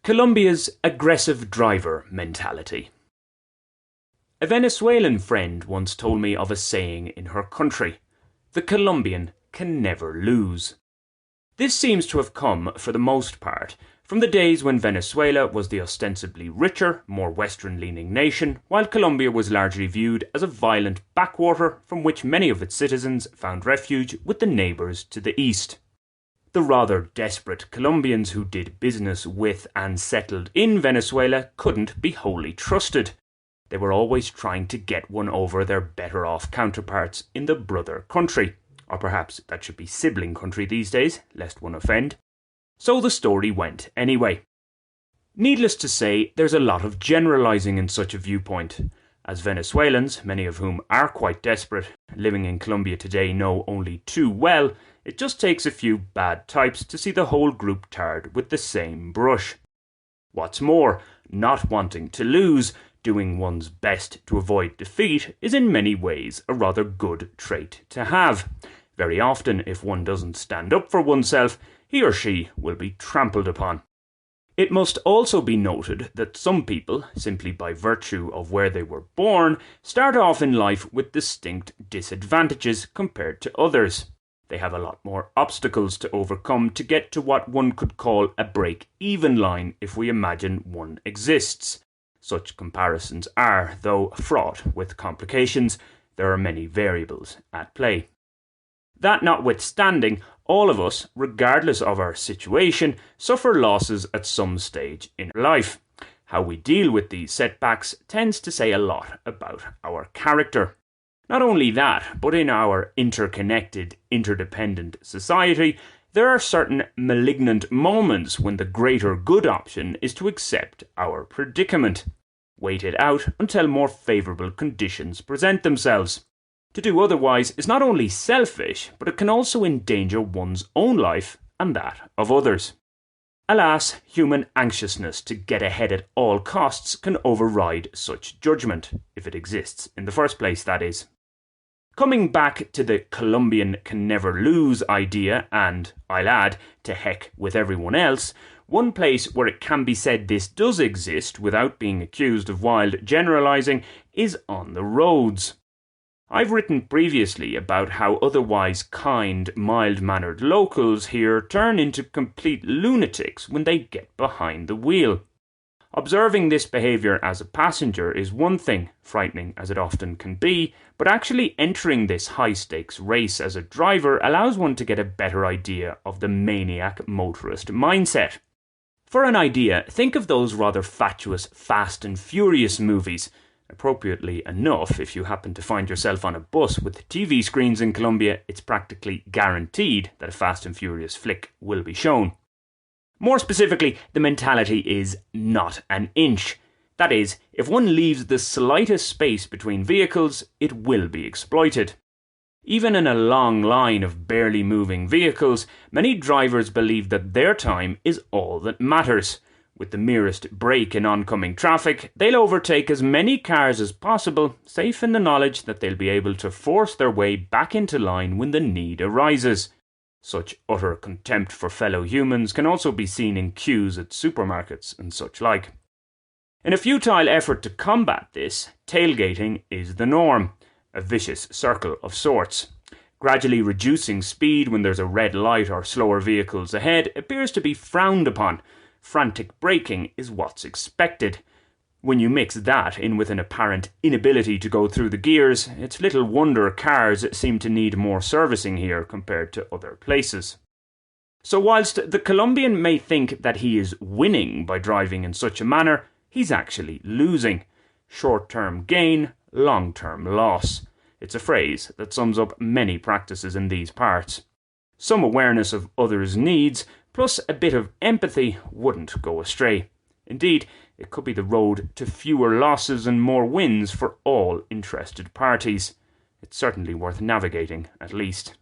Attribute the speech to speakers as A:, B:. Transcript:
A: Colombia's aggressive driver mentality. A Venezuelan friend once told me of a saying in her country: "The Colombian can never lose." This seems to have come, for the most part, from the days when Venezuela was the ostensibly richer, more western-leaning nation, while Colombia was largely viewed as a violent backwater from which many of its citizens found refuge with the neighbours to the east. The rather desperate Colombians who did business with and settled in Venezuela couldn't be wholly trusted. They were always trying to get one over their better-off counterparts in the brother country. Or perhaps that should be sibling country these days, lest one offend. So the story went anyway. Needless to say, there's a lot of generalising in such a viewpoint. As Venezuelans, many of whom are quite desperate, living in Colombia today know only too well, it just takes a few bad types to see the whole group tarred with the same brush. What's more, not wanting to lose, doing one's best to avoid defeat, is in many ways a rather good trait to have. Very often, if one doesn't stand up for oneself, he or she will be trampled upon. It must also be noted that some people, simply by virtue of where they were born, start off in life with distinct disadvantages compared to others. They have a lot more obstacles to overcome to get to what one could call a break-even line if we imagine one exists. Such comparisons are, though, fraught with complications. There are many variables at play. That notwithstanding, all of us, regardless of our situation, suffer losses at some stage in life. How we deal with these setbacks tends to say a lot about our character. Not only that, but in our interconnected, interdependent society, there are certain malignant moments when the greater good option is to accept our predicament. Wait it out until more favourable conditions present themselves. To do otherwise is not only selfish, but it can also endanger one's own life and that of others. Alas, human anxiousness to get ahead at all costs can override such judgment, if it exists in the first place, that is. Coming back to the Colombian can never lose idea and, I'll add, to heck with everyone else, one place where it can be said this does exist without being accused of wild generalising is on the roads. I've written previously about how otherwise kind, mild-mannered locals here turn into complete lunatics when they get behind the wheel. Observing this behaviour as a passenger is one thing, frightening as it often can be, but actually entering this high-stakes race as a driver allows one to get a better idea of the maniac motorist mindset. For an idea, think of those rather fatuous Fast and Furious movies. Appropriately enough, if you happen to find yourself on a bus with TV screens in Colombia, it's practically guaranteed that a Fast and Furious flick will be shown. More specifically, the mentality is not an inch. That is, if one leaves the slightest space between vehicles, it will be exploited. Even in a long line of barely moving vehicles, many drivers believe that their time is all that matters. With the merest break in oncoming traffic, they'll overtake as many cars as possible, safe in the knowledge that they'll be able to force their way back into line when the need arises. Such utter contempt for fellow humans can also be seen in queues at supermarkets and such like. In a futile effort to combat this, tailgating is the norm, a vicious circle of sorts. Gradually reducing speed when there's a red light or slower vehicles ahead appears to be frowned upon. Frantic braking is what's expected. When you mix that in with an apparent inability to go through the gears, it's little wonder cars seem to need more servicing here compared to other places. So whilst the Colombian may think that he is winning by driving in such a manner, he's actually losing. Short-term gain, long-term loss. It's a phrase that sums up many practices in these parts. Some awareness of others' needs, plus a bit of empathy, wouldn't go astray. Indeed, it could be the road to fewer losses and more wins for all interested parties. It's certainly worth navigating, at least.